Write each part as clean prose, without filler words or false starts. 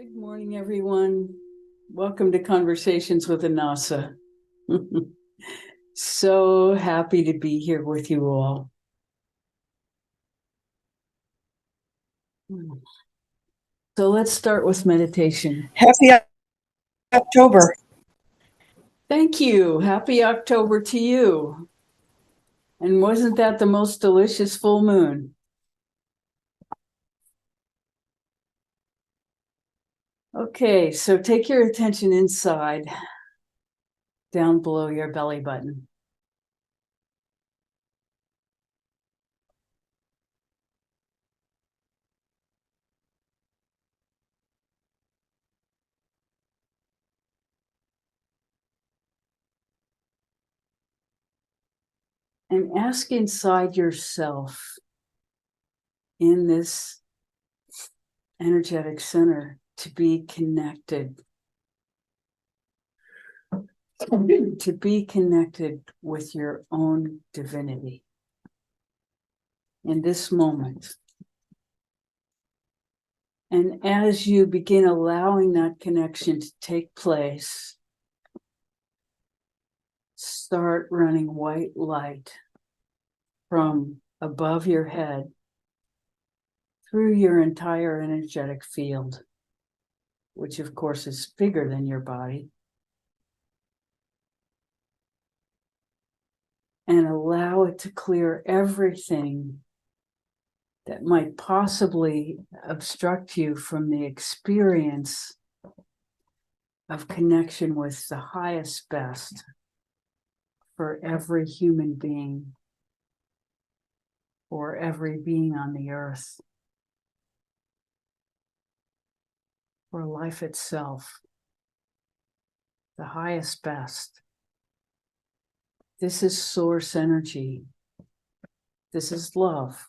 Good morning, everyone. Welcome to Conversations with Anasa. So happy to be here with you all. So let's start with meditation. Happy October. Thank you. Happy October to you. And wasn't that the most delicious full moon? Okay, so take your attention inside, down below your belly button. And ask inside yourself in this energetic center to be connected. To be connected with your own divinity in this moment. And as you begin allowing that connection to take place, start running white light from above your head through your entire energetic field, which of course is bigger than your body. And allow it to clear everything that might possibly obstruct you from the experience of connection with the highest best for every human being or every being on the earth, for life itself, the highest best. This is source energy. This is love.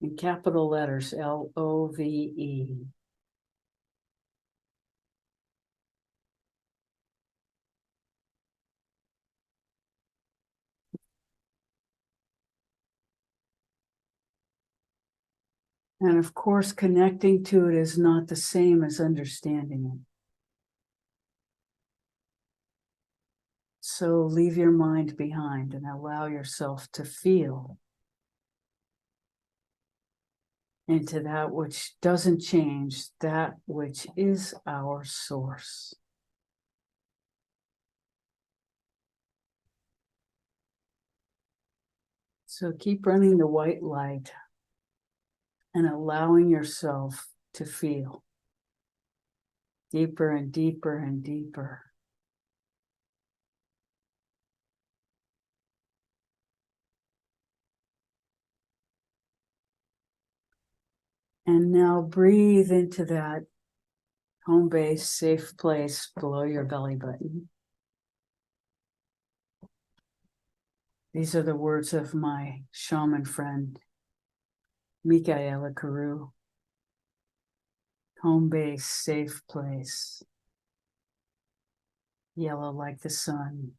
In capital letters, LOVE. And of course, connecting to it is not the same as understanding it. So leave your mind behind and allow yourself to feel into that which doesn't change, that which is our source. So keep running the white light and allowing yourself to feel deeper and deeper and deeper. And now breathe into that home base, safe place below your belly button. These are the words of my shaman friend, Michaela Carew. Home base, safe place. Yellow like the sun.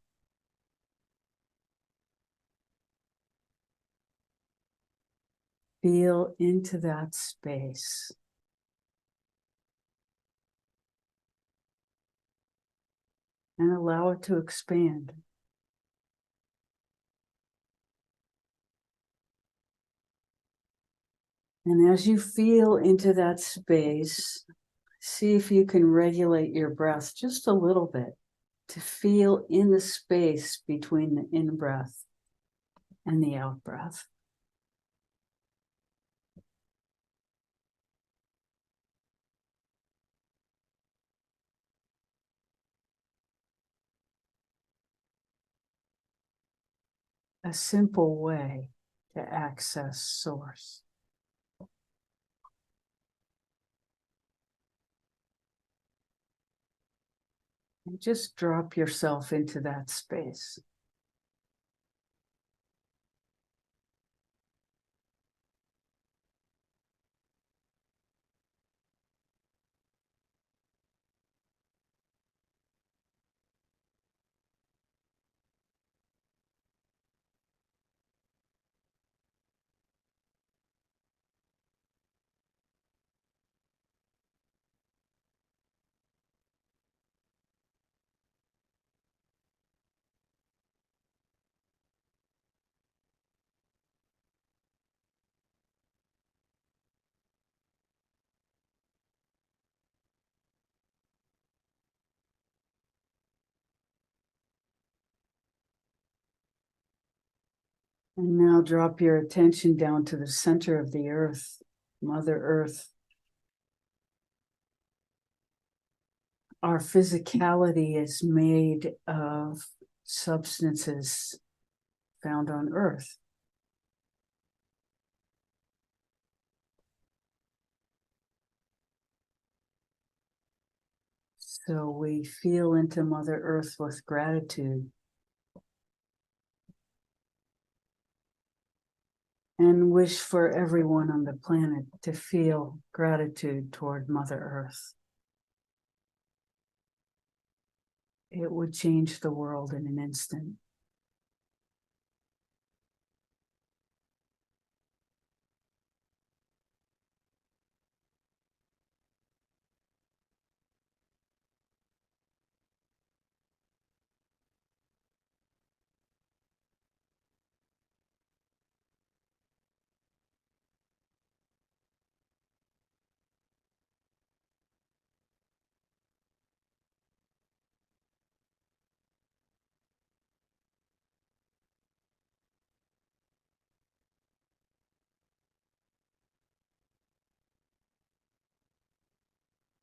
Feel into that space. And allow it to expand. And as you feel into that space, see if you can regulate your breath just a little bit to feel in the space between the in-breath and the out-breath. A simple way to access source. And just drop yourself into that space. And now drop your attention down to the center of the earth, Mother Earth. Our physicality is made of substances found on earth. So we feel into Mother Earth with gratitude and wish for everyone on the planet to feel gratitude toward Mother Earth. It would change the world in an instant.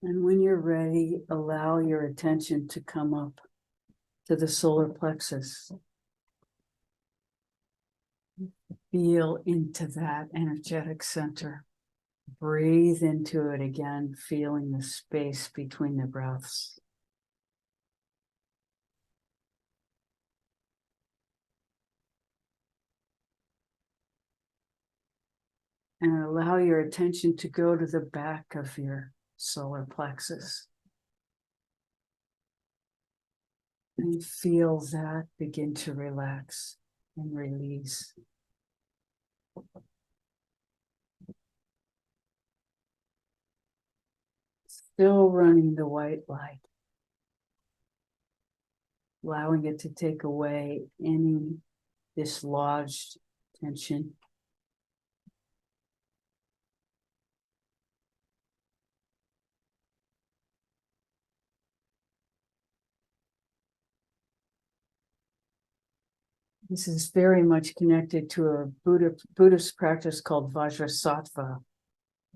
And when you're ready, allow your attention to come up to the solar plexus. Feel into that energetic center. Breathe into it again, feeling the space between the breaths. And allow your attention to go to the back of your solar plexus. And feel that begin to relax and release. Still running the white light, allowing it to take away any dislodged tension. This is very much connected to a Buddhist practice called Vajrasattva,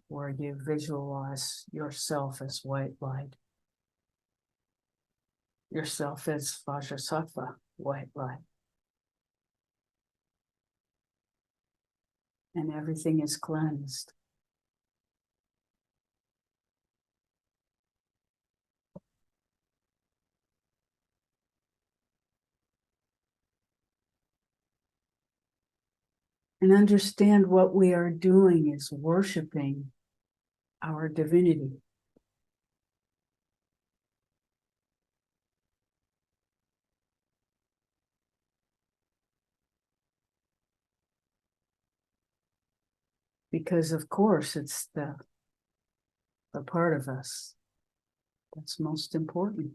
where you visualize yourself as white light. Yourself as Vajrasattva, white light. And everything is cleansed. And understand what we are doing is worshiping our divinity. Because of course it's the part of us that's most important.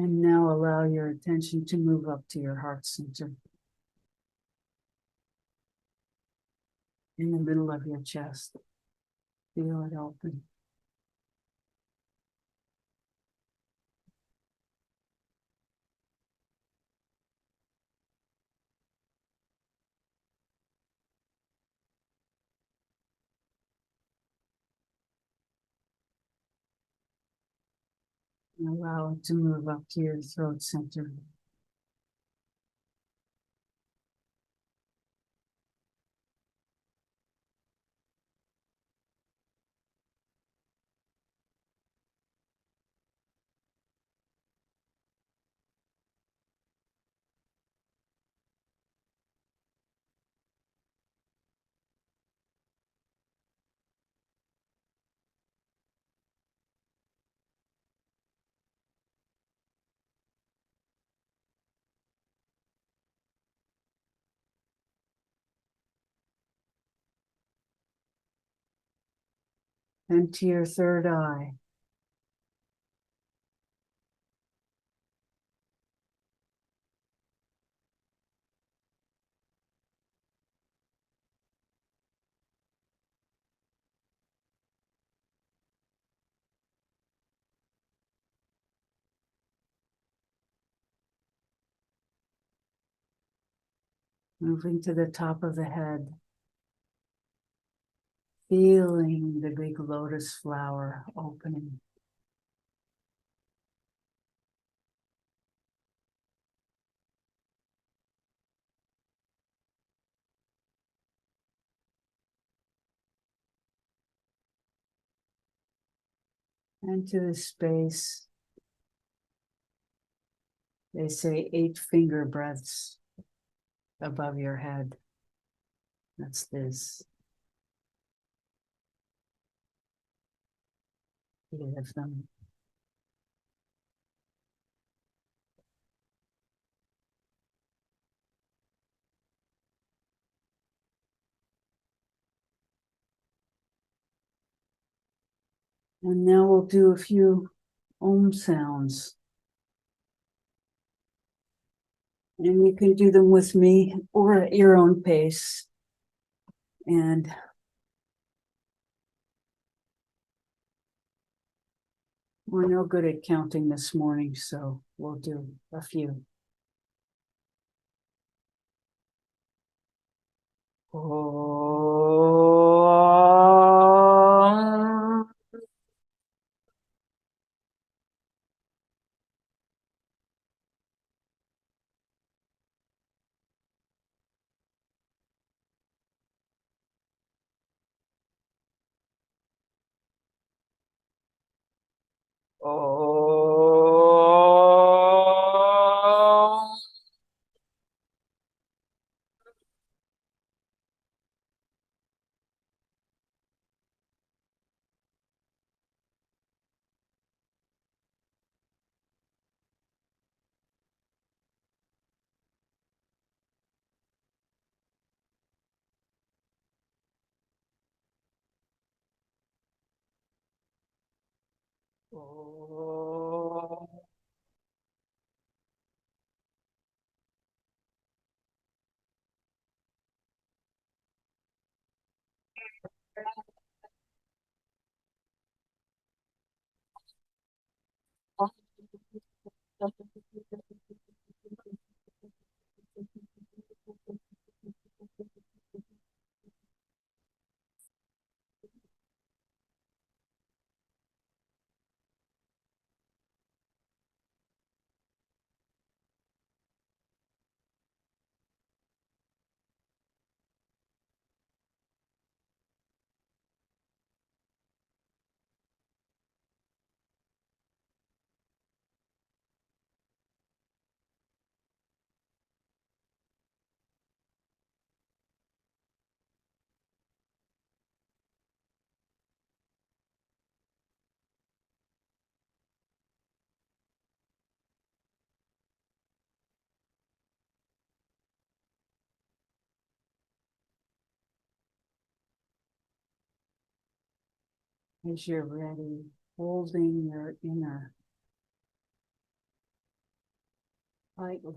And now allow your attention to move up to your heart center. In the middle of your chest. Feel it open. And allow it to move up to your throat center. And to your third eye. Moving to the top of the head. Feeling the big lotus flower opening. Into the space. They say 8 finger breaths above your head. That's this. 8 of them. And now we'll do a few Om sounds. And you can do them with me or at your own pace. And we're no good at counting this morning, so we'll do a few. Om. Om. Om. As you're ready, holding your inner lightly,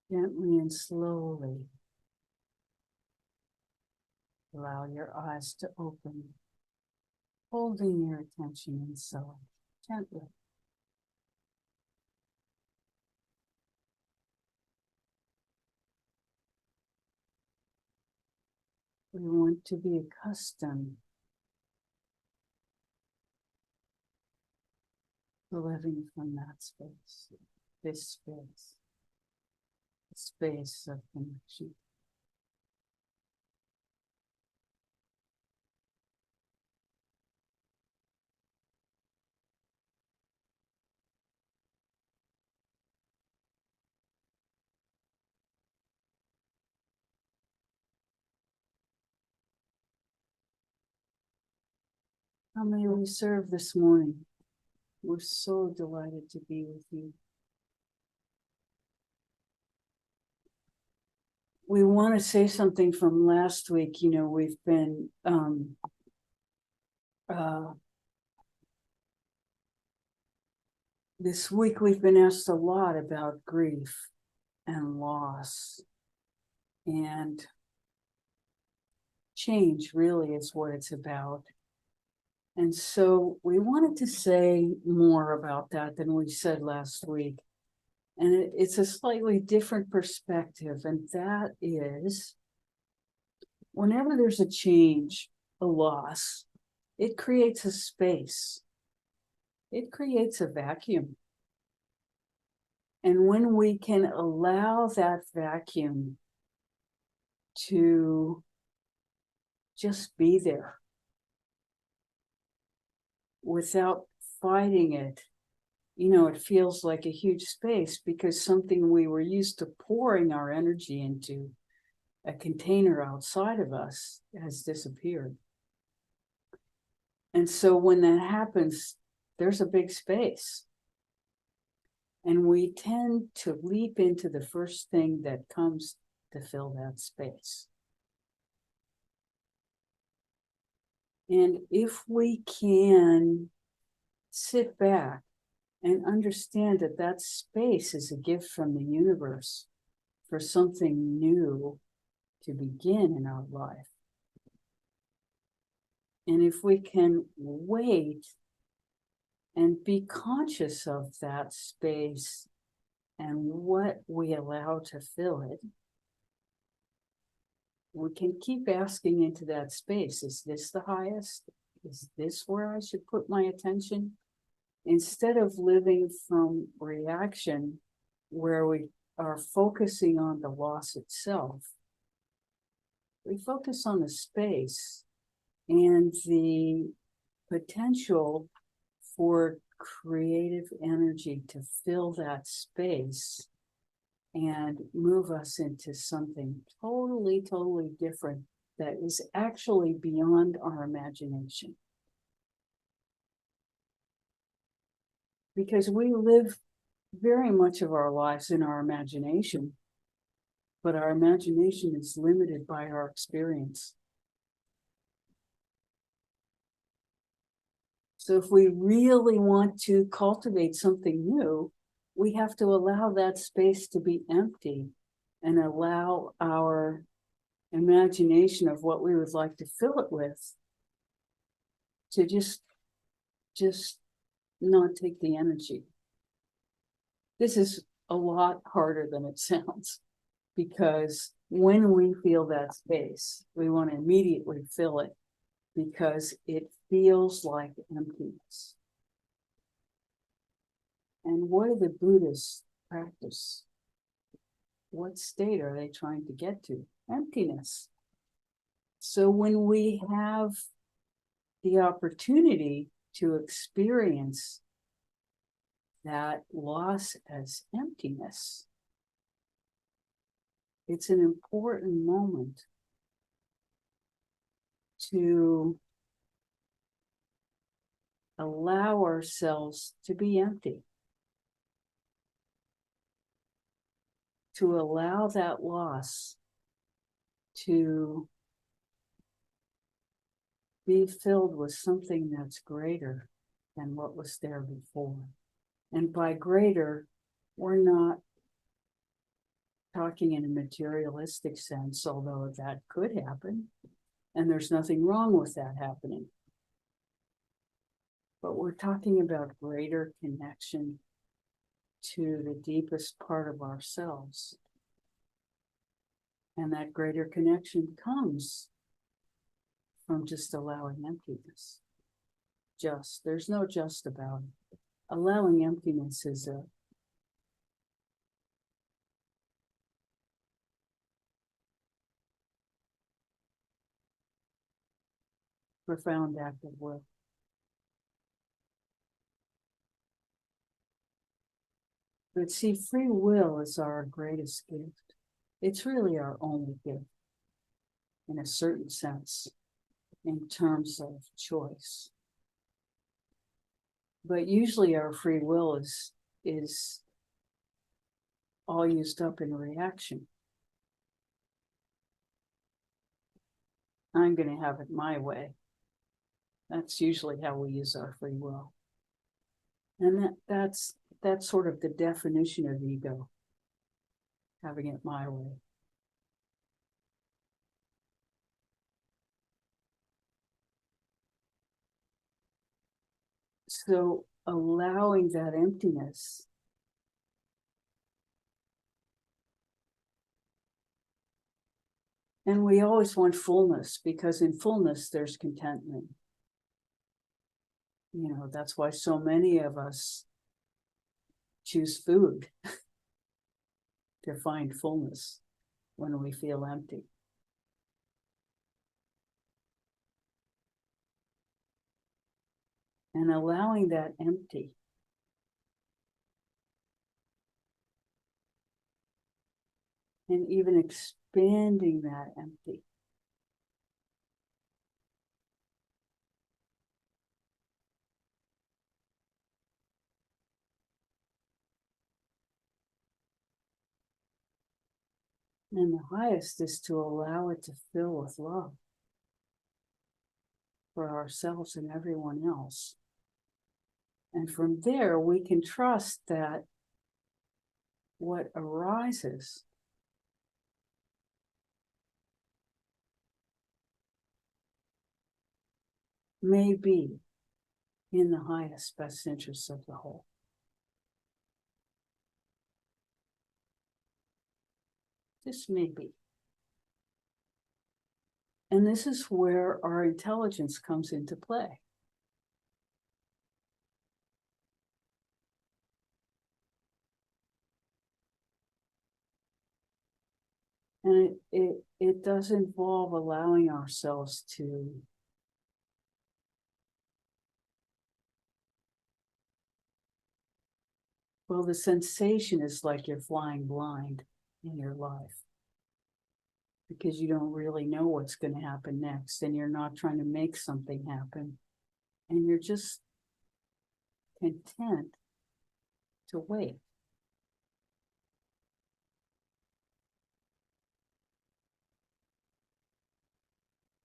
gently and slowly. Allow your eyes to open, holding your attention inside, gently. We want to be accustomed to living from that space, this space, the space of connection. How may we serve this morning? We're so delighted to be with you. We want to say something from last week. You know, we've been this week we've been asked a lot about grief and loss, and change really is what it's about. And so we wanted to say more about that than we said last week. And it's a slightly different perspective, and that is whenever there's a change, a loss, it creates a space. It creates a vacuum. And when we can allow that vacuum to just be there without fighting it, it feels like a huge space because something we were used to pouring our energy into, a container outside of us, has disappeared. And so when that happens, there's a big space. And we tend to leap into the first thing that comes to fill that space. And if we can sit back and understand that that space is a gift from the universe for something new to begin in our life. And if we can wait and be conscious of that space and what we allow to fill it, we can keep asking into that space. Is this the highest? Is this where I should put my attention? Instead of living from reaction, where we are focusing on the loss itself, we focus on the space and the potential for creative energy to fill that space and move us into something totally, totally different that is actually beyond our imagination. Because we live very much of our lives in our imagination, but our imagination is limited by our experience. So if we really want to cultivate something new, we have to allow that space to be empty and allow our imagination of what we would like to fill it with to just not take the energy. This is a lot harder than it sounds, because when we feel that space, we want to immediately fill it because it feels like emptiness. And what do the Buddhists practice? What state are they trying to get to? Emptiness. So when we have the opportunity to experience that loss as emptiness, it's an important moment to allow ourselves to be empty, to allow that loss to be filled with something that's greater than what was there before. And by greater, we're not talking in a materialistic sense, although that could happen, and there's nothing wrong with that happening. But we're talking about greater connection to the deepest part of ourselves. And that greater connection comes from just allowing emptiness. There's no just about it. Allowing emptiness is a profound act of will. But see, free will is our greatest gift. It's really our only gift, in a certain sense, in terms of choice. But usually our free will is all used up in reaction. I'm going to have it my way. That's usually how we use our free will. And that's sort of the definition of ego, having it my way. So allowing that emptiness And we always want fullness, because in fullness there's contentment. You know, that's why so many of us choose food to find fullness when we feel empty. And allowing that empty. And even expanding that empty. And the highest is to allow it to fill with love for ourselves and everyone else. And from there, we can trust that what arises may be in the highest best interests of the whole. This may be. And this is where our intelligence comes into play. And it does involve allowing ourselves to well, the sensation is like you're flying blind in your life, because you don't really know what's going to happen next, and you're not trying to make something happen, and you're just content to wait.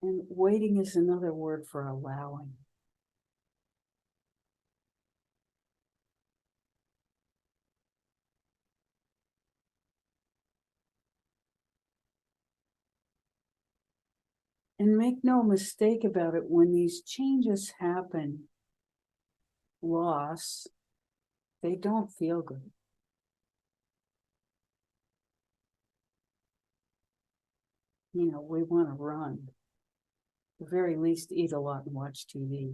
And waiting is another word for allowing. And make no mistake about it, when these changes happen, loss, they don't feel good. You know, we want to run. At the very least, eat a lot and watch TV.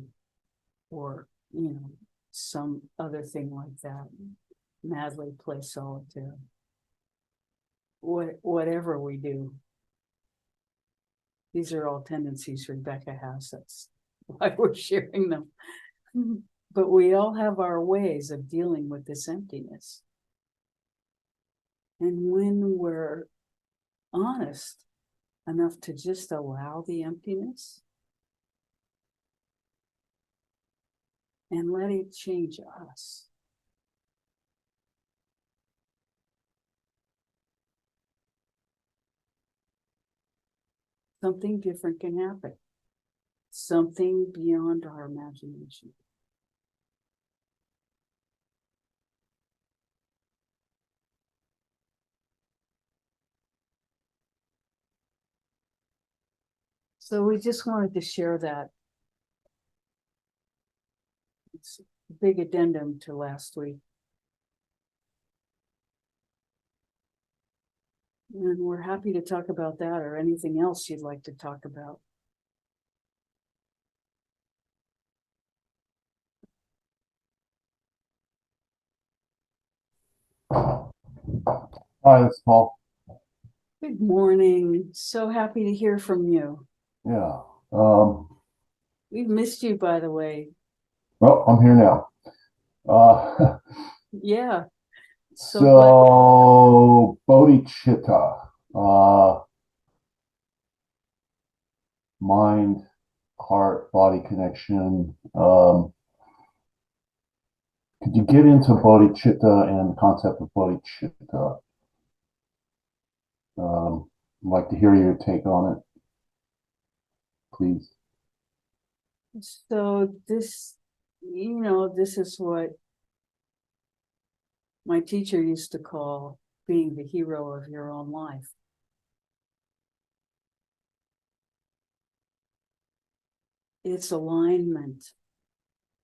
Or, you know, some other thing like that. Madly play solitaire. Whatever we do. These are all tendencies Rebecca has. That's why we're sharing them. But we all have our ways of dealing with this emptiness. And when we're honest enough to just allow the emptiness and let it change us, something different can happen. Something beyond our imagination. So we just wanted to share that. It's a big addendum to last week. And we're happy to talk about that or anything else you'd like to talk about. Hi, it's Paul. Good morning. So happy to hear from you. Yeah. We've missed you, by the way. Well, I'm here now. Yeah. So bodhicitta, mind, heart, body connection. Could you get into bodhicitta and the concept of bodhicitta? I'd like to hear your take on it, please. So this, you know, this is what my teacher used to call being the hero of your own life. It's alignment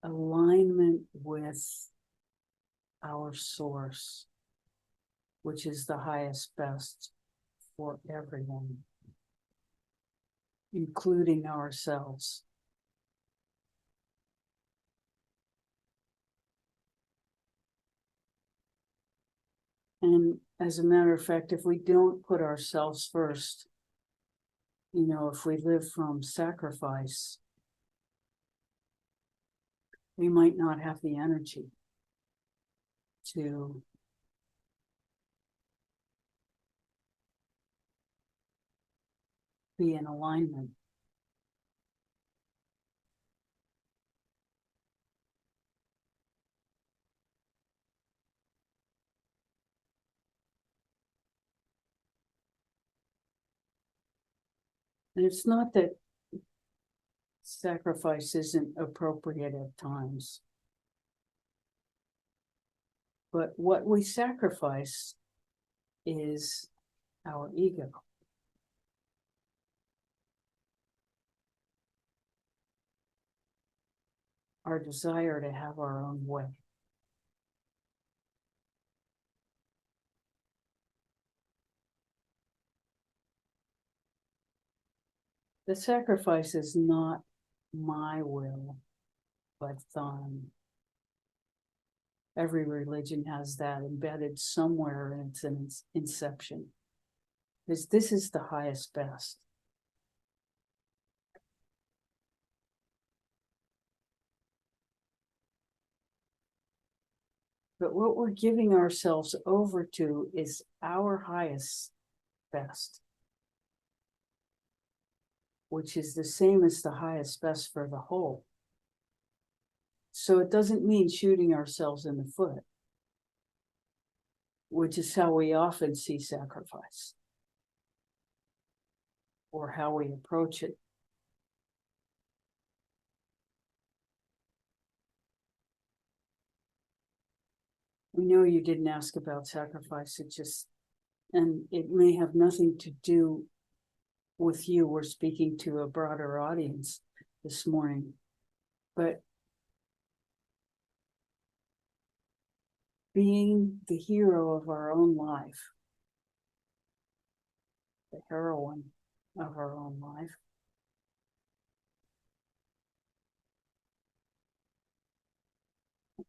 with our source, which is the highest best for everyone. including ourselves. And as a matter of fact, if we don't put ourselves first, if we live from sacrifice, we might not have the energy to be in alignment. And it's not that sacrifice isn't appropriate at times, but what we sacrifice is our ego. Our desire to have our own way. The sacrifice is not my will, but thine. Every religion has that embedded somewhere in its inception, because this is the highest best. But what we're giving ourselves over to is our highest best, which is the same as the highest best for the whole. So it doesn't mean shooting ourselves in the foot, which is how we often see sacrifice, or how we approach it. We know you didn't ask about sacrifice, and it may have nothing to do with you. We're speaking to a broader audience this morning, but being the hero of our own life, the heroine of our own life,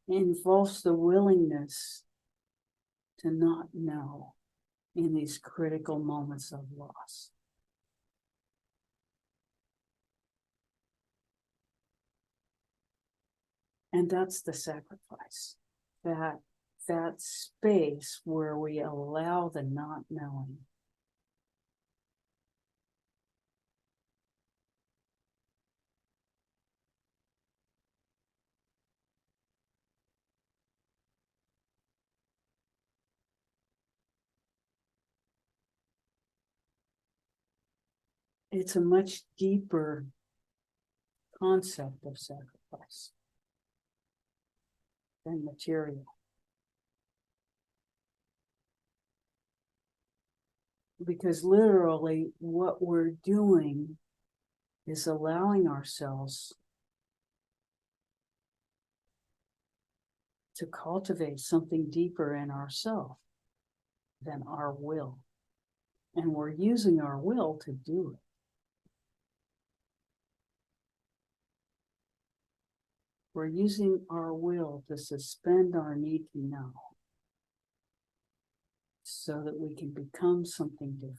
involves the willingness to not know in these critical moments of loss. And that's the sacrifice, that space where we allow the not knowing. It's a much deeper concept of sacrifice than material. Because literally what we're doing is allowing ourselves to cultivate something deeper in ourselves than our will. And we're using our will to do it. We're using our will to suspend our need to know so that we can become something different.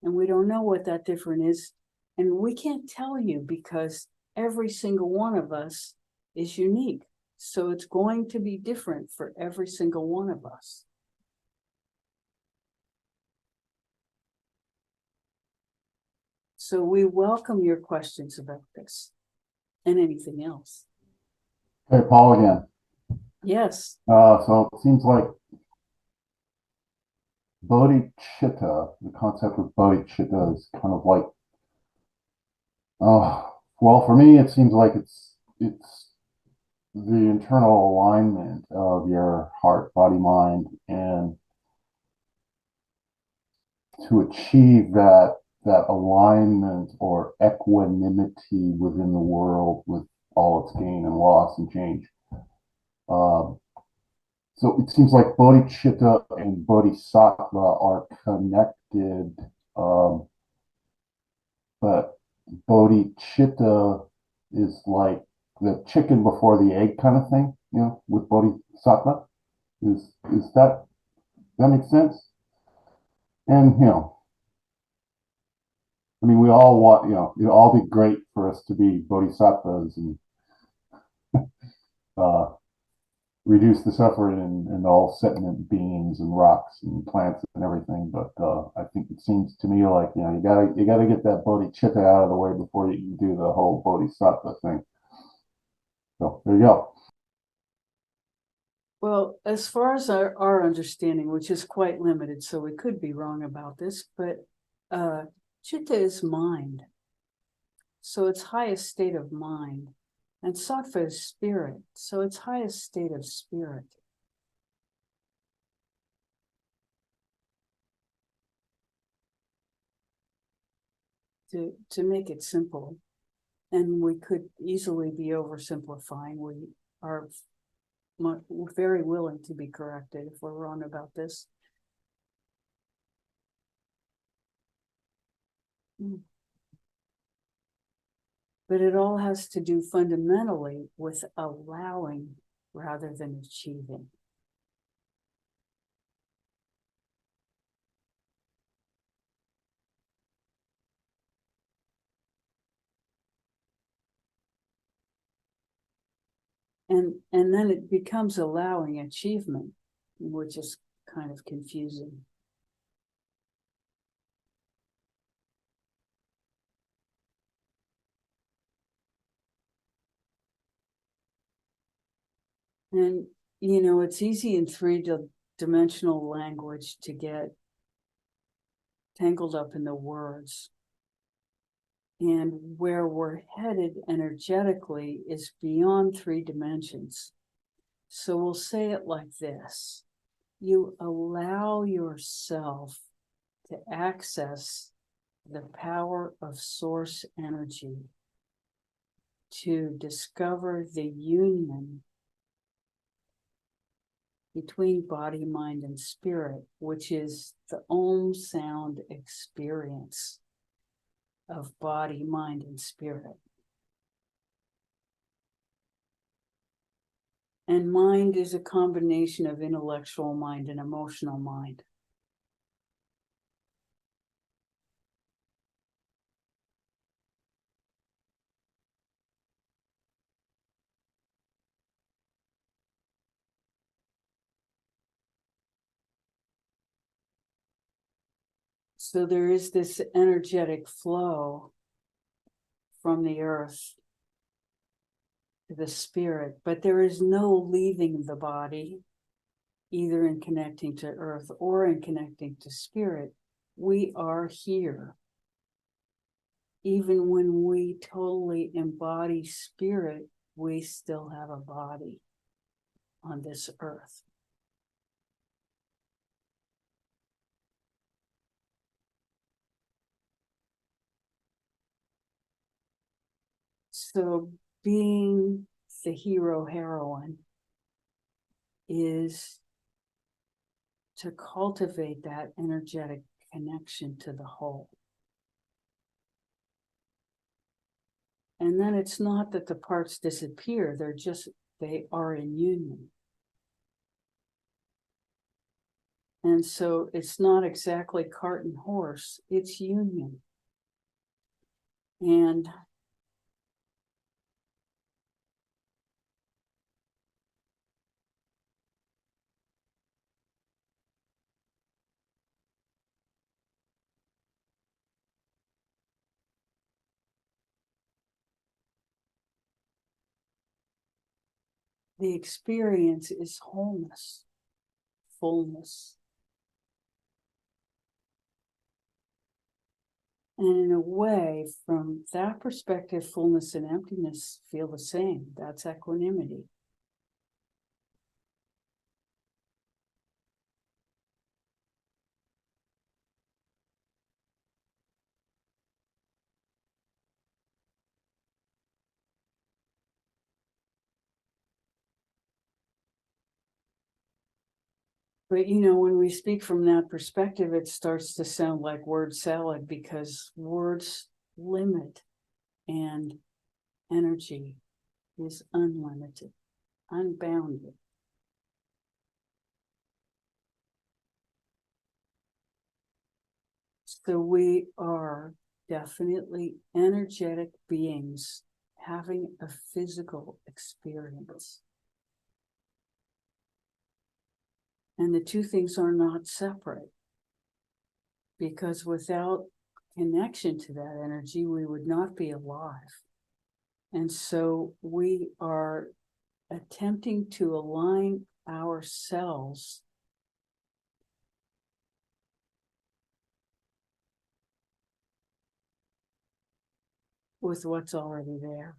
And we don't know what that different is. And we can't tell you because every single one of us is unique. So it's going to be different for every single one of us. So we welcome your questions about this and anything else. Okay, Paul again. Yes. So it seems like bodhicitta, the concept of bodhicitta is kind of like, well, for me, it seems like it's the internal alignment of your heart, body, mind, and to achieve that alignment or equanimity within the world with all its gain and loss and change. So it seems like bodhicitta and bodhisattva are connected but bodhicitta is like the chicken before the egg kind of thing, with bodhisattva. Is that make sense? And I mean, we all want, it'd all be great for us to be bodhisattvas and uh, reduce the suffering and all sentient beings and rocks and plants and everything. But I think it seems to me like you gotta get that bodhicitta out of the way before you can do the whole bodhisattva thing. So there you go. Well, as far as our understanding, which is quite limited, so we could be wrong about this, but chitta is mind. So its highest state of mind. And sattva is spirit, so its highest state of spirit. To make it simple, and we could easily be oversimplifying. We are very willing to be corrected if we're wrong about this. But it all has to do fundamentally with allowing rather than achieving. And then it becomes allowing achievement, which is kind of confusing. And, it's easy in three-dimensional language to get tangled up in the words. And where we're headed energetically is beyond 3 dimensions. So we'll say it like this. You allow yourself to access the power of source energy to discover the union between body, mind, and spirit, which is the Om sound experience of body, mind, and spirit. And mind is a combination of intellectual mind and emotional mind. So there is this energetic flow from the earth to the spirit, but there is no leaving the body, either in connecting to earth or in connecting to spirit. We are here. Even when we totally embody spirit, we still have a body on this earth. So being the hero heroine is to cultivate that energetic connection to the whole. And then it's not that the parts disappear, they are in union. And so it's not exactly cart and horse, it's union. And the experience is wholeness, fullness. And in a way, from that perspective, fullness and emptiness feel the same. That's equanimity. But when we speak from that perspective, it starts to sound like word salad, because words limit, and energy is unlimited, unbounded. So we are definitely energetic beings having a physical experience. And the two things are not separate, because without connection to that energy, we would not be alive. And so we are attempting to align ourselves with what's already there.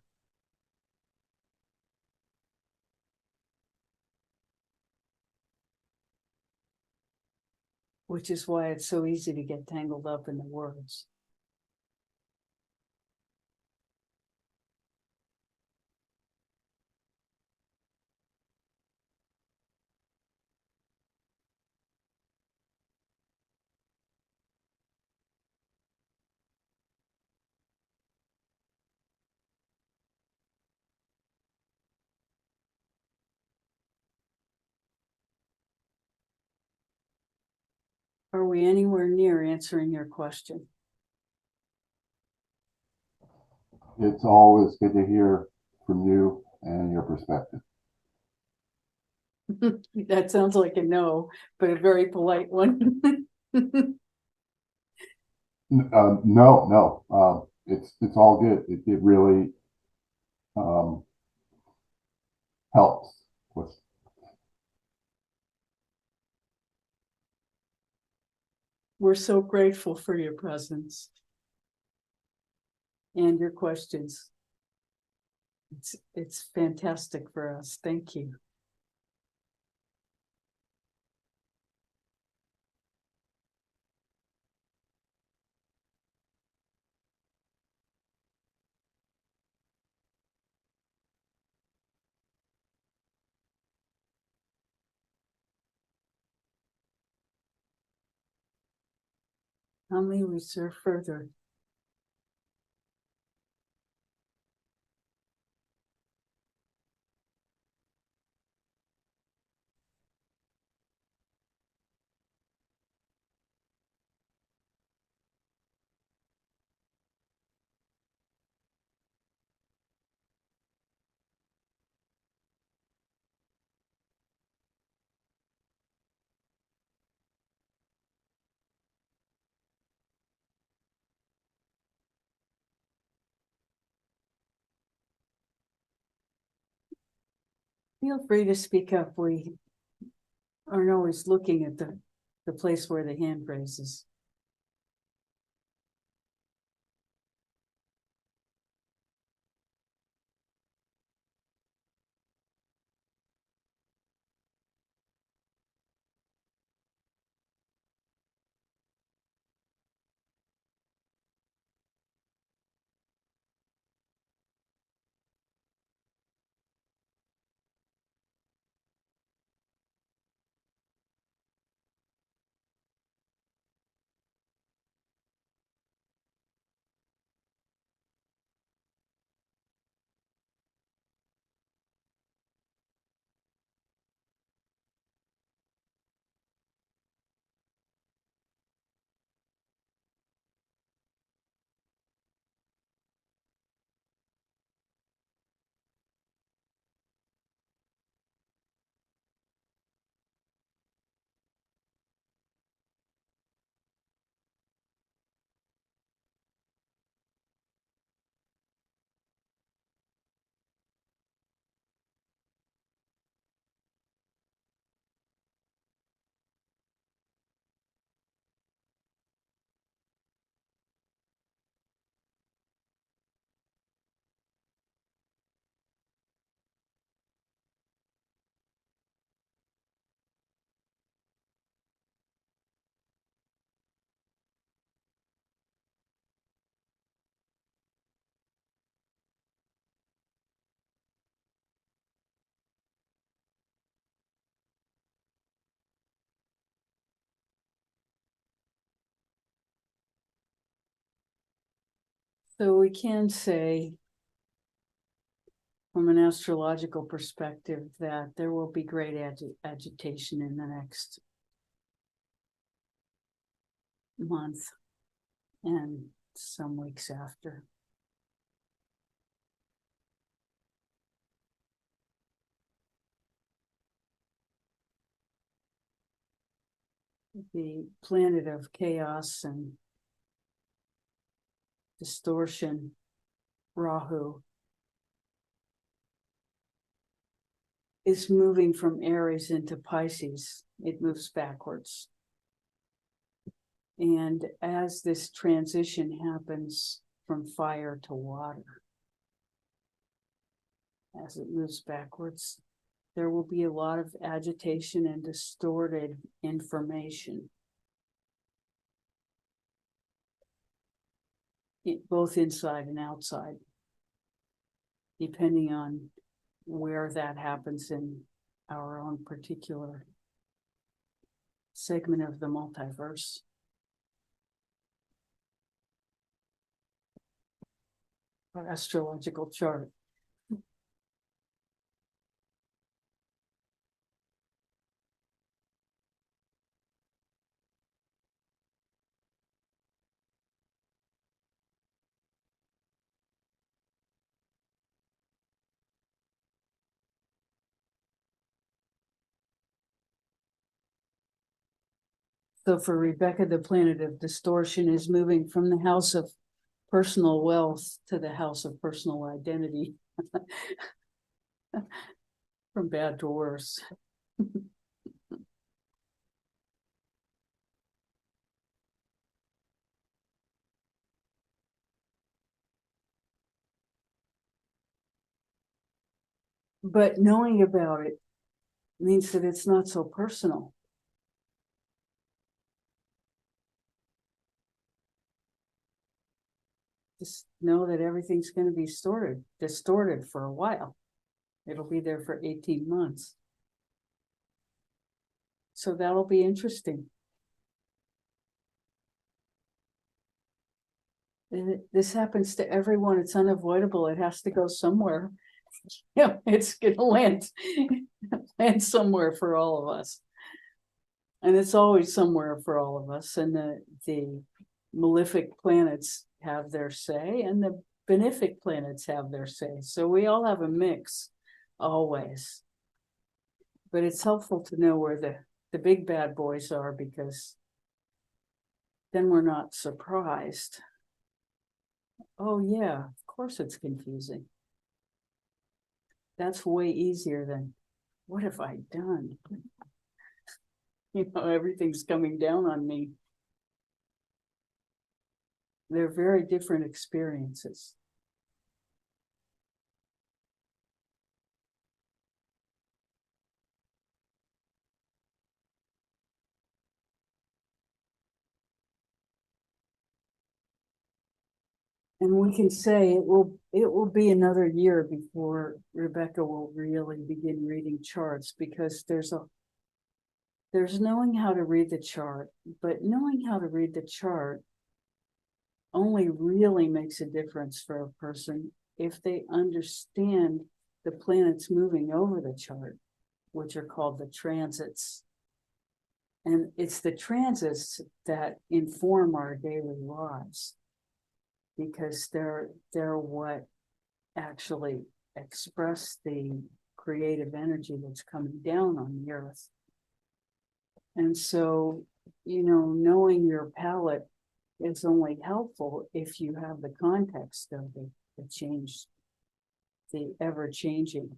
Which is why it's so easy to get tangled up in the words. Are we anywhere near answering your question? It's always good to hear from you and your perspective. That sounds like a no, but a very polite one. No, it's all good. It really um, helps with. We're so grateful for your presence and your questions. It's fantastic for us. Thank you. How may we serve further? Feel free to speak up. We aren't always looking at the place where the hand raises. So we can say, from an astrological perspective, that there will be great agitation in the next month and some weeks after. The planet of chaos and distortion, Rahu, is moving from Aries into Pisces. It moves backwards. And as this transition happens from fire to water, as it moves backwards, there will be a lot of agitation and distorted information, both inside and outside, depending on where that happens in our own particular segment of the multiverse. Our astrological chart. So for Rebecca, the planet of distortion is moving from the house of personal wealth to the house of personal identity. From bad to worse. But knowing about it means that it's not so personal. Just know that everything's going to be distorted for a while. It'll be there for 18 months. So that'll be interesting. And this happens to everyone. It's unavoidable. It has to go somewhere. Yeah, it's going to land somewhere for all of us. And it's always somewhere for all of us. And the malefic planets have their say, and the benefic planets have their say. So we all have a mix, always. But it's helpful to know where the big bad boys are, because then we're not surprised. Oh yeah, of course it's confusing. That's way easier than, what have I done? You know, everything's coming down on me. They're very different experiences. And we can say it will be another year before Rebecca will really begin reading charts, because there's knowing how to read the chart, but knowing how to read the chart only really makes a difference for a person if they understand the planets moving over the chart, which are called the transits. And it's the transits that inform our daily lives, because they're what actually express the creative energy that's coming down on the earth. And so, you know, knowing your palette is only helpful if you have the context of the change, the ever-changing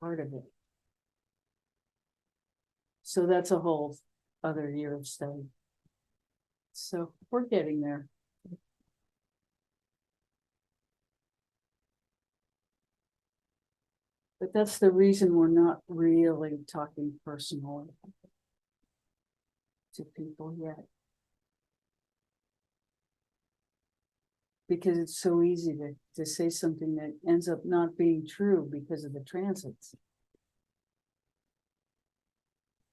part of it. So that's a whole other year of study. So we're getting there. But that's the reason we're not really talking personally to people yet. Because it's so easy to say something that ends up not being true because of the transits.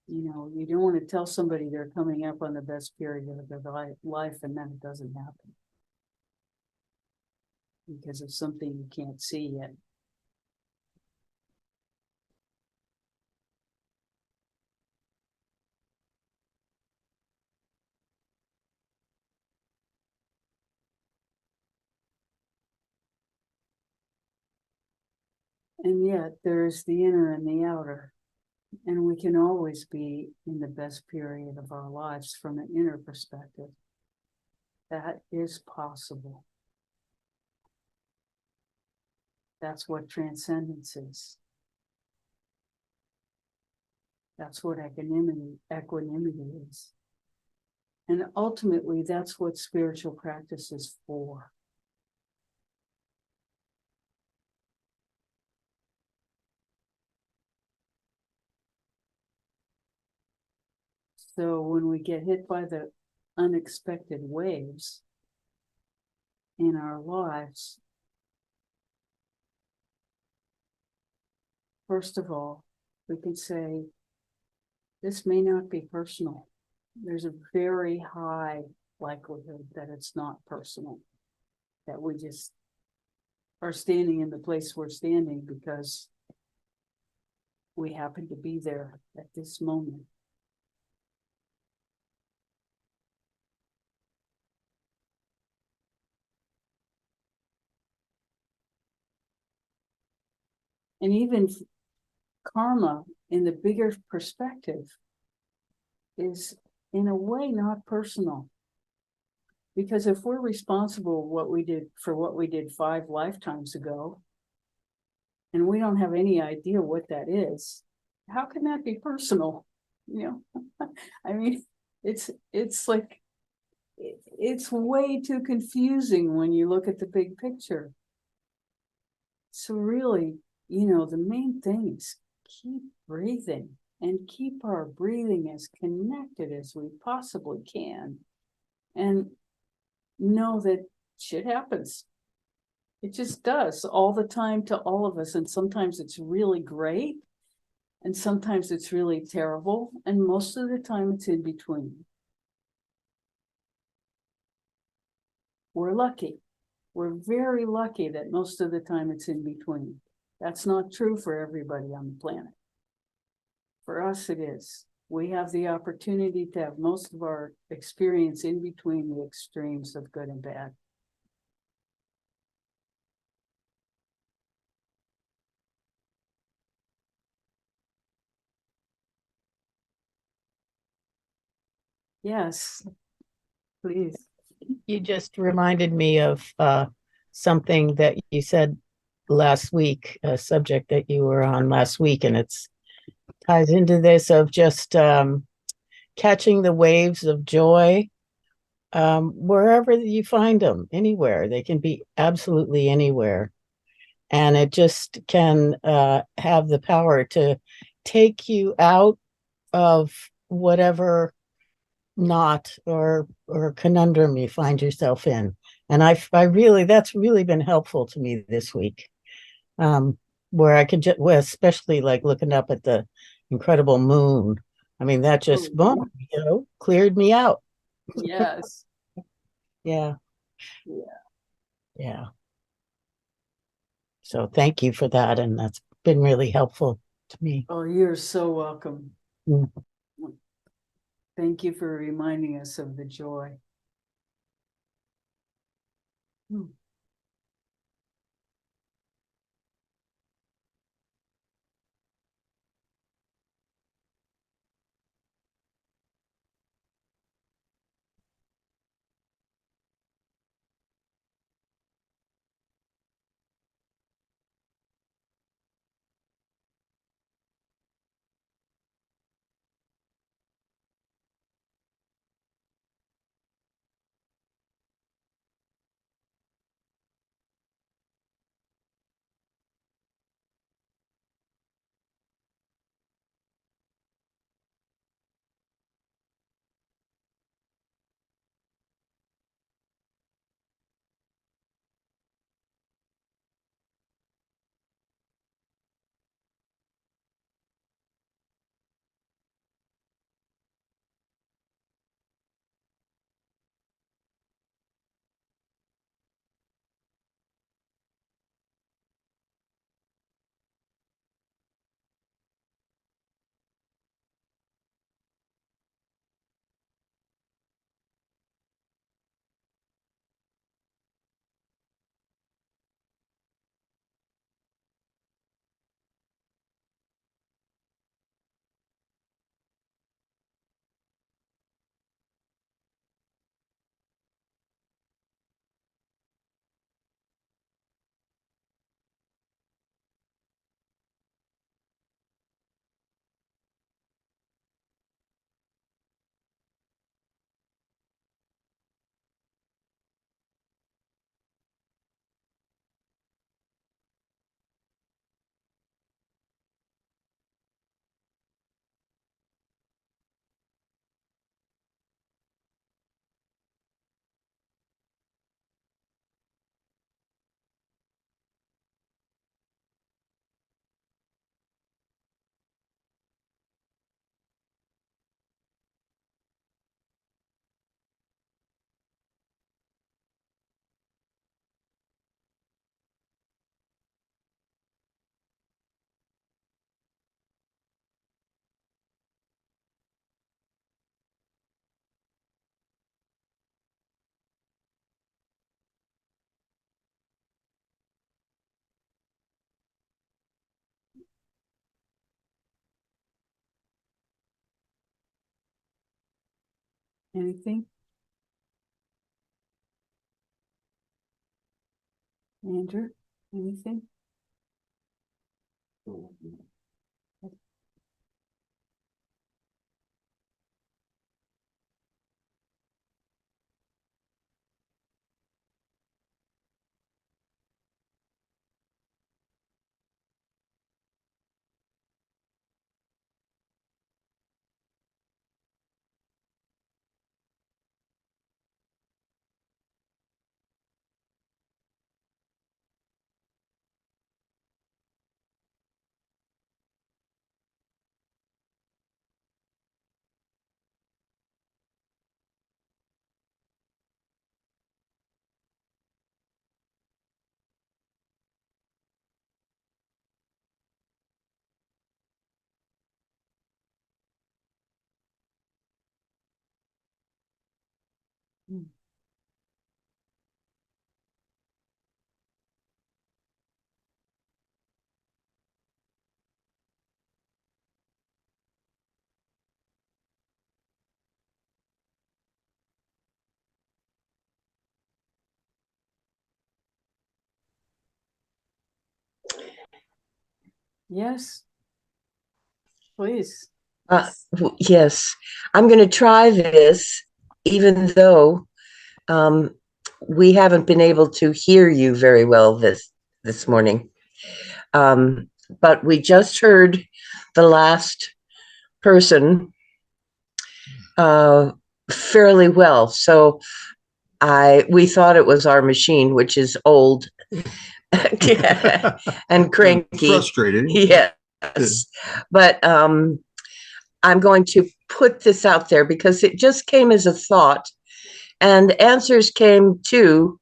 You know, you don't want to tell somebody they're coming up on the best period of their life and then it doesn't happen. because of something you can't see yet. And yet there's the inner and the outer. And we can always be in the best period of our lives from an inner perspective. That is possible. That's what transcendence is. That's what equanimity is. And ultimately, that's what spiritual practice is for. So when we get hit by the unexpected waves in our lives, first of all, we can say, this may not be personal. There's a very high likelihood that it's not personal, that we just are standing in the place we're standing because we happen to be there at this moment. And even karma in the bigger perspective is in a way not personal. Because if we're responsible for what we did 5 lifetimes ago, and we don't have any idea what that is, how can that be personal? You know, I mean, it's like, it's way too confusing when you look at the big picture. So really, the main thing is keep breathing and keep our breathing as connected as we possibly can. And know that shit happens. It just does all the time to all of us. And sometimes it's really great. And sometimes it's really terrible. And most of the time it's in between. We're lucky. We're very lucky that most of the time it's in between. That's not true for everybody on the planet. For us, it is. We have the opportunity to have most of our experience in between the extremes of good and bad. Yes, please. You just reminded me of something that you said last week, a subject that you were on last week, and it's ties into this of just catching the waves of joy wherever you find them, anywhere. They can be absolutely anywhere. And it just can have the power to take you out of whatever knot or conundrum you find yourself in. And I really, that's really been helpful to me this week. Where I could just, well, especially like looking up at the incredible moon. I mean, that just, boom, cleared me out. Yes. Yeah. Yeah. Yeah. So thank you for that. And that's been really helpful to me. Oh, you're so welcome. Mm. Thank you for reminding us of the joy. Anything? Andrew, anything? Yes, please. Yes, I'm going to try this, even though um, we haven't been able to hear you very well this morning. But we just heard the last person fairly well, so we thought it was our machine, which is old and cranky. Frustrating. Yes, but I'm going to put this out there because it just came as a thought, and answers came too.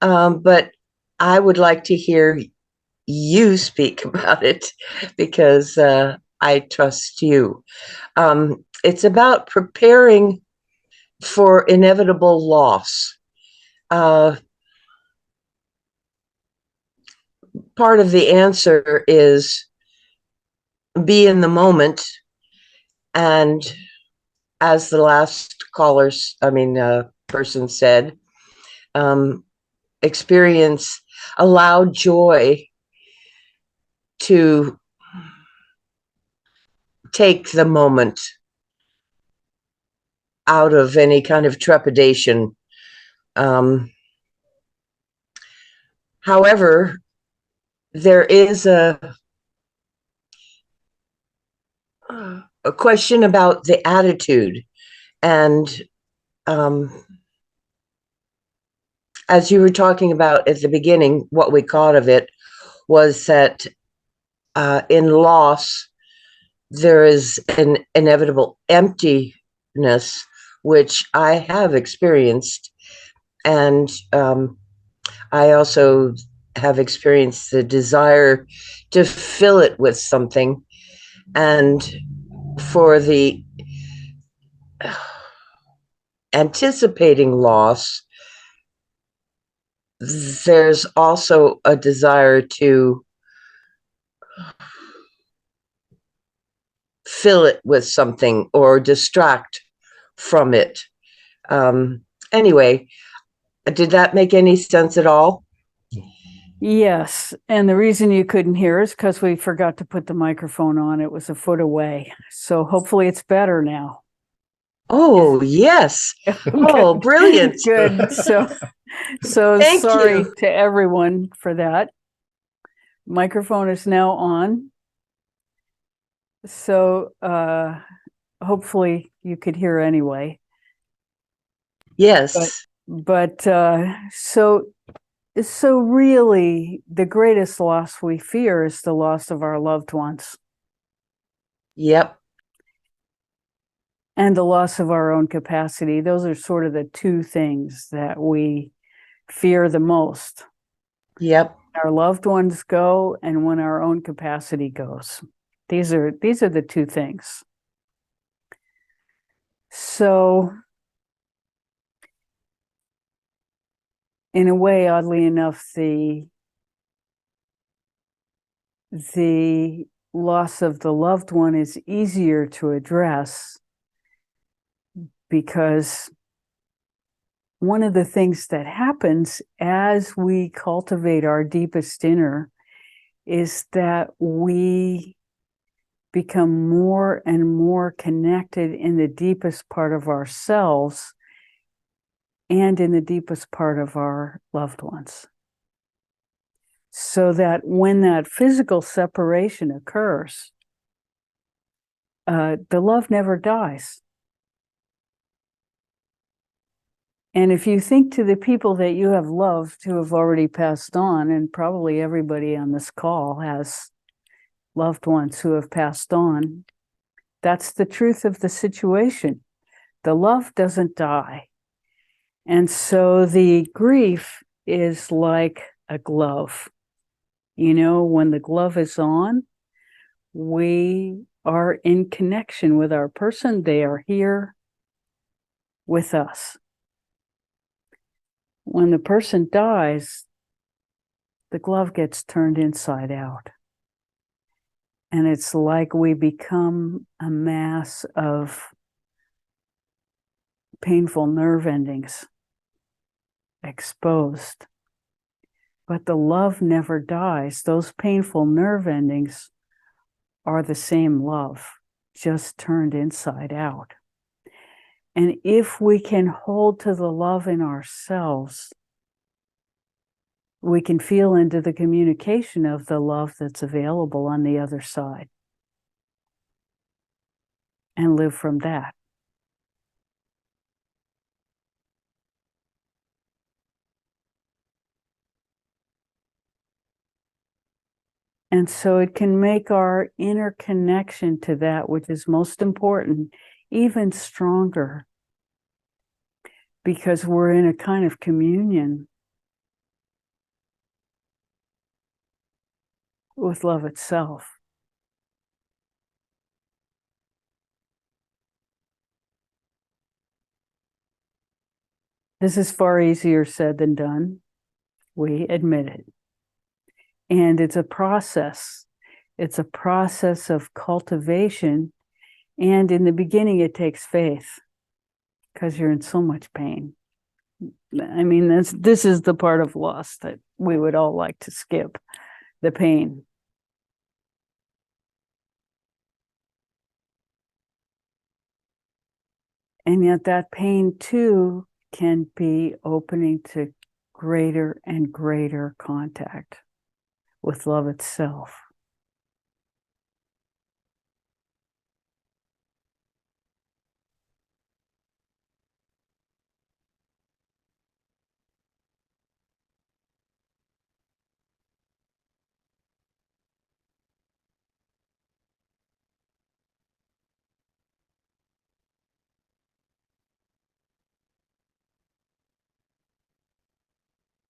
But I would like to hear you speak about it because I trust you. It's about preparing for inevitable loss. Part of the answer is be in the moment, and as the last person said, allow joy to take the moment out of any kind of trepidation. However, there is a question about the attitude. And as you were talking about at the beginning, what we caught of it was that in loss, there is an inevitable emptiness, which I have experienced. And I also have experienced the desire to fill it with something. And for the anticipating loss, there's also a desire to fill it with something or distract from it. Anyway, did that make any sense at all? Yes, and the reason you couldn't hear is because we forgot to put the microphone on. It was a foot away. So hopefully it's better now. Oh, yes. Oh, brilliant. Good. So Thank sorry you. to everyone for that. Microphone is now on. So hopefully you could hear anyway. Yes. But so really the greatest loss we fear is the loss of our loved ones. Yep. And the loss of our own capacity. Those are sort of the two things that we fear the most. Yep. Our loved ones go, and when our own capacity goes. These are the two things. So in a way, oddly enough, the loss of the loved one is easier to address because one of the things that happens as we cultivate our deepest inner is that we become more and more connected in the deepest part of ourselves and in the deepest part of our loved ones. So that when that physical separation occurs, the love never dies. And if you think to the people that you have loved who have already passed on, and probably everybody on this call has loved ones who have passed on, that's the truth of the situation. The love doesn't die. And so the grief is like a glove. You know, when the glove is on, we are in connection with our person. They are here with us. When the person dies, the glove gets turned inside out. And it's like we become a mass of painful nerve endings exposed. But the love never dies. Those painful nerve endings are the same love, just turned inside out. And if we can hold to the love in ourselves, we can feel into the communication of the love that's available on the other side and live from that. And so it can make our inner connection to that which is most important even stronger, because we're in a kind of communion with love itself. This is far easier said than done. We admit it. And it's a process. It's a process of cultivation. And in the beginning, it takes faith because you're in so much pain. I mean, this is the part of loss that we would all like to skip, the pain. And yet that pain too can be opening to greater and greater contact with love itself.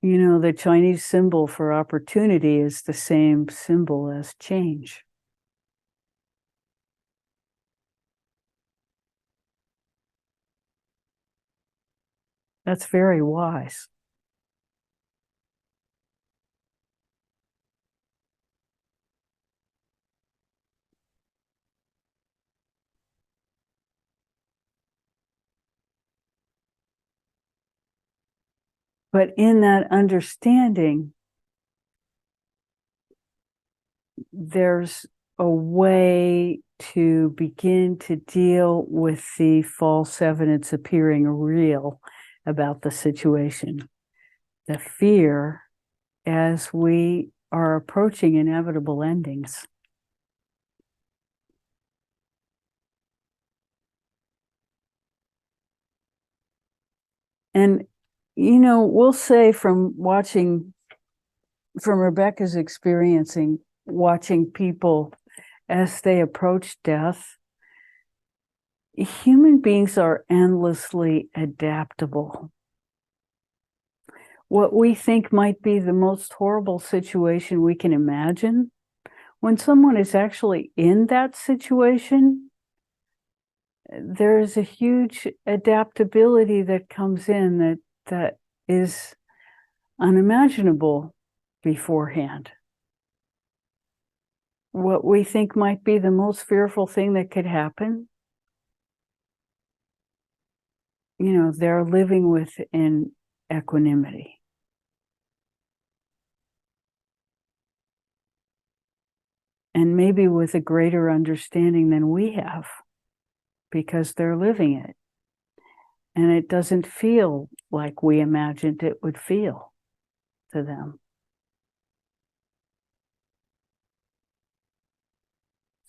You know, the Chinese symbol for opportunity is the same symbol as change. That's very wise. But in that understanding, there's a way to begin to deal with the false evidence appearing real about the situation. The fear as we are approaching inevitable endings. And, you know, we'll say from Rebecca's experiencing, watching people as they approach death, human beings are endlessly adaptable. What we think might be the most horrible situation we can imagine, when someone is actually in that situation, there is a huge adaptability that comes in that is unimaginable beforehand. What we think might be the most fearful thing that could happen they're living within equanimity. And maybe with a greater understanding than we have, because they're living it. And it doesn't feel like we imagined it would feel to them.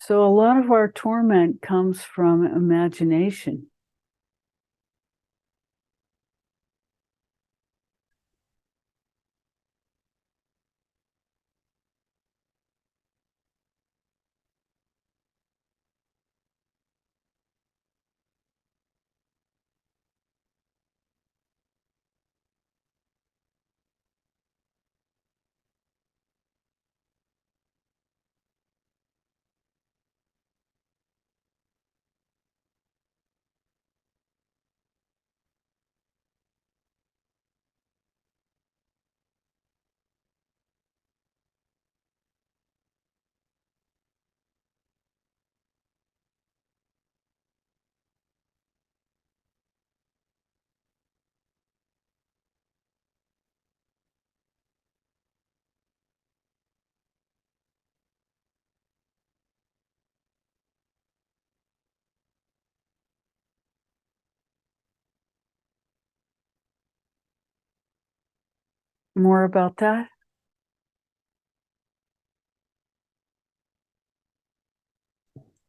So a lot of our torment comes from imagination. More about that?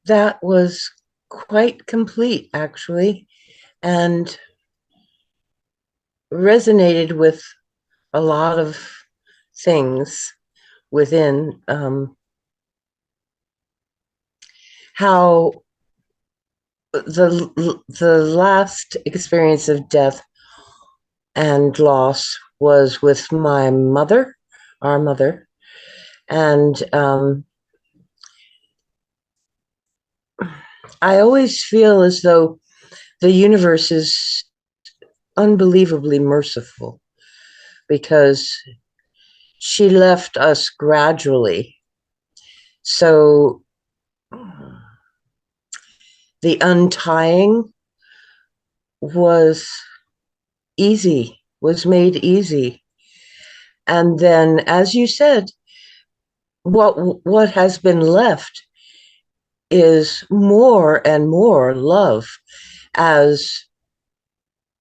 That was quite complete, actually, and resonated with a lot of things within how the last experience of death and loss was with my mother, our mother, and I always feel as though the universe is unbelievably merciful because she left us gradually. So the untying was easy, was made easy. And then, as you said, what has been left is more and more love as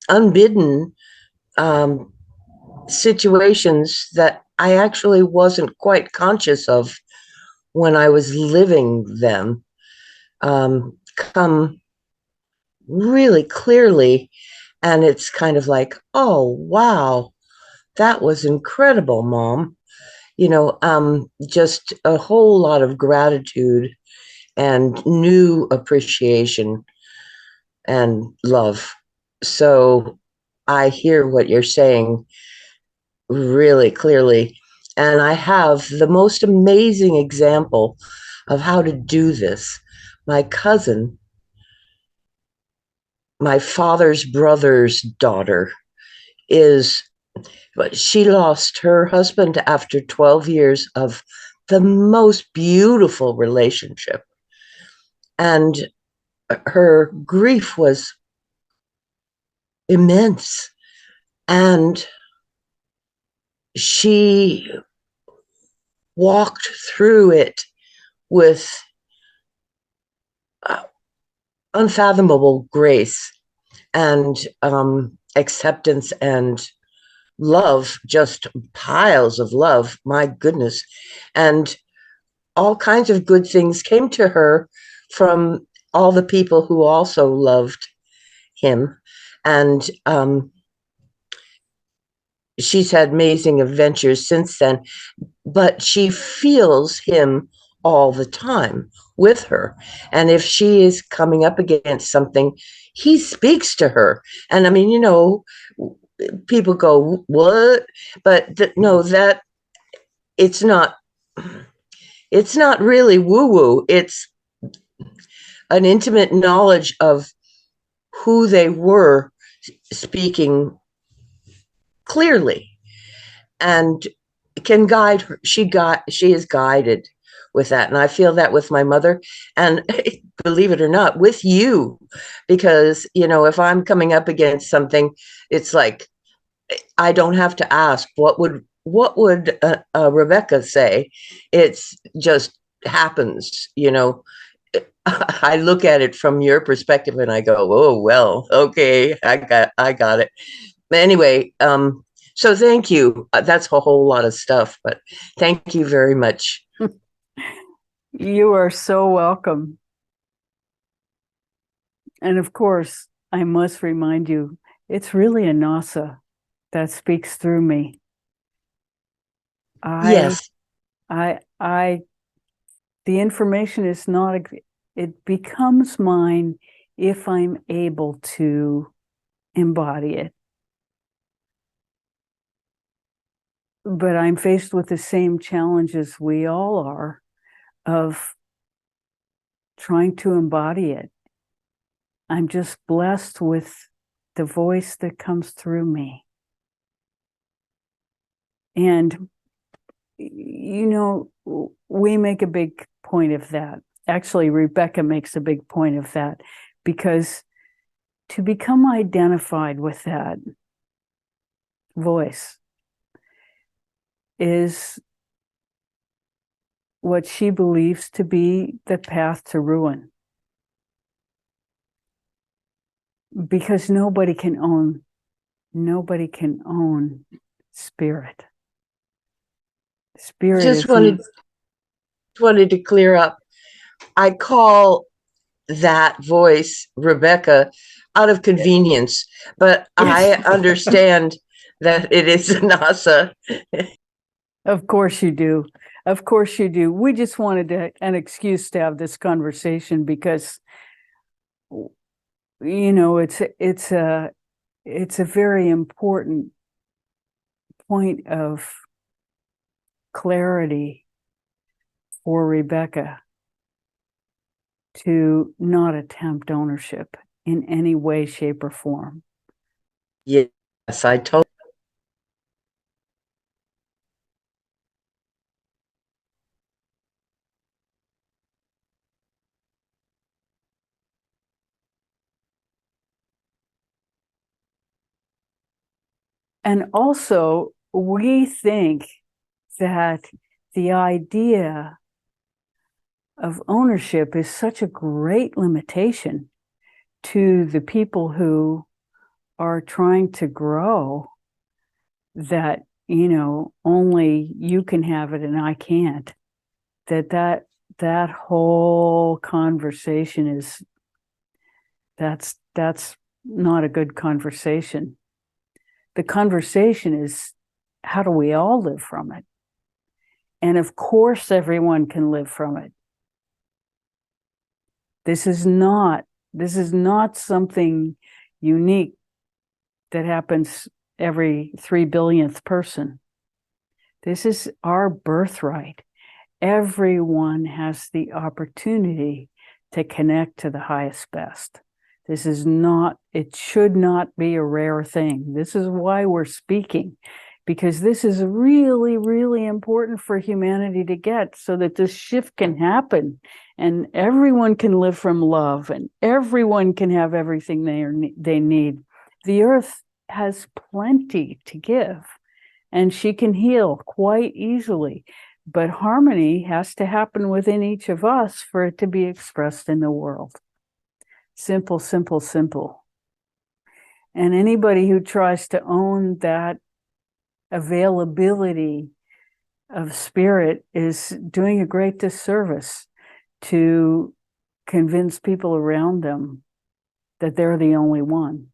unbidden um, situations that I actually wasn't quite conscious of when I was living them come really clearly. And it's kind of like, oh, wow, that was incredible, Mom. Just a whole lot of gratitude and new appreciation and love. So I hear what you're saying really clearly. And I have the most amazing example of how to do this. My cousin, my father's brother's daughter, is, she lost her husband after 12 years of the most beautiful relationship. And her grief was immense. And she walked through it with uh, unfathomable grace and acceptance and love, just piles of love, my goodness. And all kinds of good things came to her from all the people who also loved him. And she's had amazing adventures since then, but she feels him all the time with her. And if she is coming up against something, he speaks to her. And I mean, people go, what? But no, that it's not, it's not really woo woo. It's an intimate knowledge of who they were speaking clearly and can guide her. She is guided with that. And I feel that with my mother. And believe it or not, with you, because, if I'm coming up against something, it's like, I don't have to ask what would Rebecca say. It's just happens. I look at it from your perspective and I go, oh well, okay, I got it. Anyway, so thank you. That's a whole lot of stuff, but thank you very much. You are so welcome. And of course, I must remind you, it's really Anasa that speaks through me. Yes. The information is not, it becomes mine if I'm able to embody it. But I'm faced with the same challenges we all are of trying to embody it. I'm just blessed with the voice that comes through me. And, we make a big point of that. Actually, Rebecca makes a big point of that, because to become identified with that voice is what she believes to be the path to ruin. Because nobody can own spirit. Spirit Just is wanted to clear up. I call that voice Rebecca out of convenience, but I understand that it is NASA. Of course you do. Of course you do. We just wanted an excuse to have this conversation because, it's a very important point of clarity for Rebecca to not attempt ownership in any way, shape, or form. Yes, I told. And also, we think that the idea of ownership is such a great limitation to the people who are trying to grow, that, only you can have it and I can't. That whole conversation is, that's not a good conversation. The conversation is, how do we all live from it? And of course, everyone can live from it. This is not something unique that happens every 3 billionth person. This is our birthright. Everyone has the opportunity to connect to the highest best. It should not be a rare thing. This is why we're speaking, because this is really, really important for humanity to get, so that this shift can happen and everyone can live from love and everyone can have everything they need. The earth has plenty to give and she can heal quite easily, but harmony has to happen within each of us for it to be expressed in the world. Simple, simple, simple. And anybody who tries to own that availability of spirit is doing a great disservice to convince people around them that they're the only one.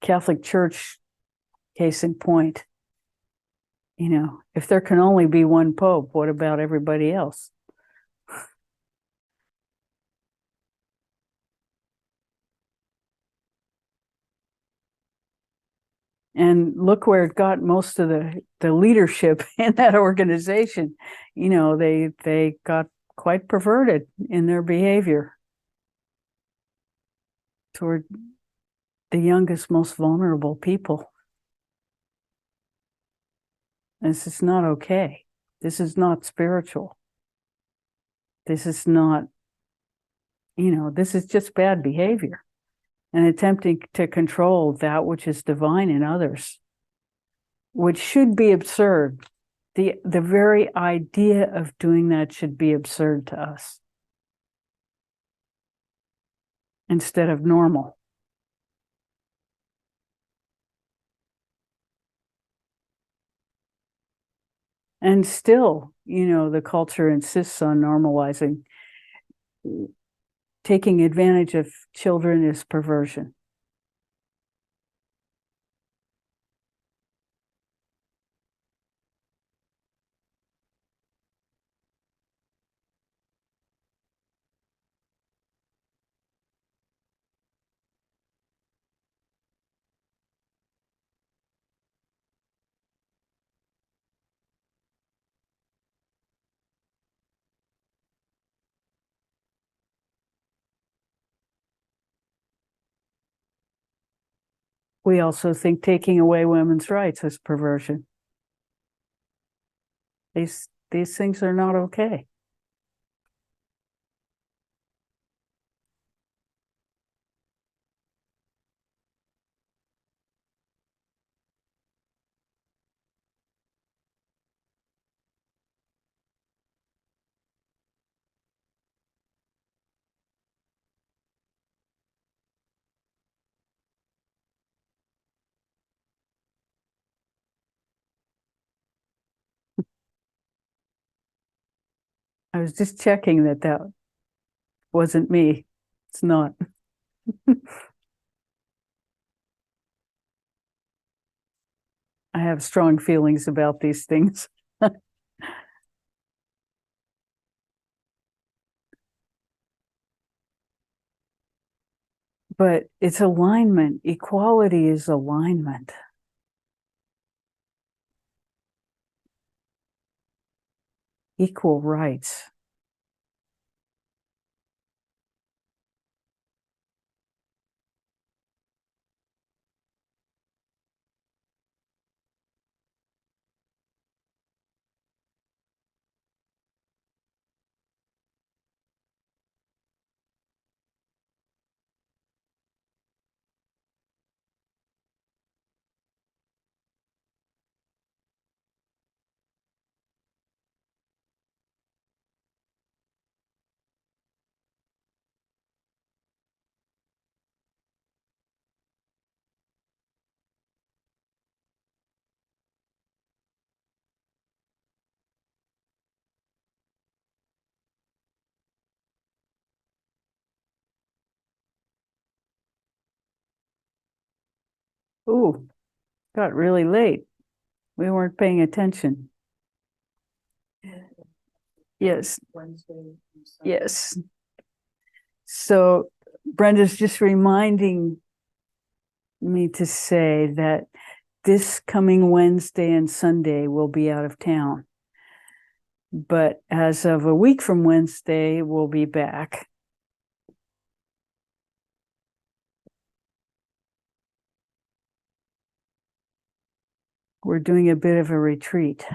Catholic Church, case in point. If there can only be one pope, what about everybody else? And look where it got most of the leadership in that organization. They got quite perverted in their behavior toward the youngest, most vulnerable people. This is not okay. This is not spiritual. This is not, this is just bad behavior and attempting to control that which is divine in others, which should be absurd. The very idea of doing that should be absurd to us instead of normal. And still, the culture insists on normalizing. Taking advantage of children is perversion. We also think taking away women's rights is perversion. These things are not okay. I was just checking that wasn't me. It's not. I have strong feelings about these things. But it's alignment. Equality is alignment. Equal rights. Ooh, got really late. We weren't paying attention. Yes. Yes. So Brenda's just reminding me to say that this coming Wednesday and Sunday we'll be out of town. But as of a week from Wednesday, we'll be back. We're doing a bit of a retreat.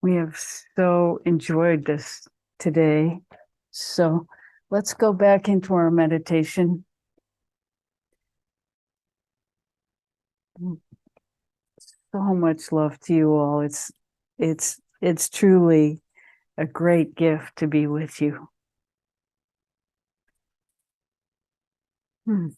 We have so enjoyed this today. So let's go back into our meditation. So much love to you all. It's truly a great gift to be with you. Hmm.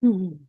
Mhm.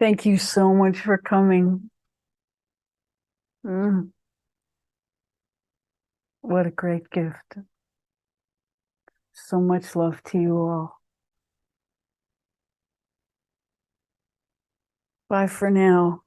Thank you so much for coming. Mm, what a great gift. So much love to you all. Bye for now.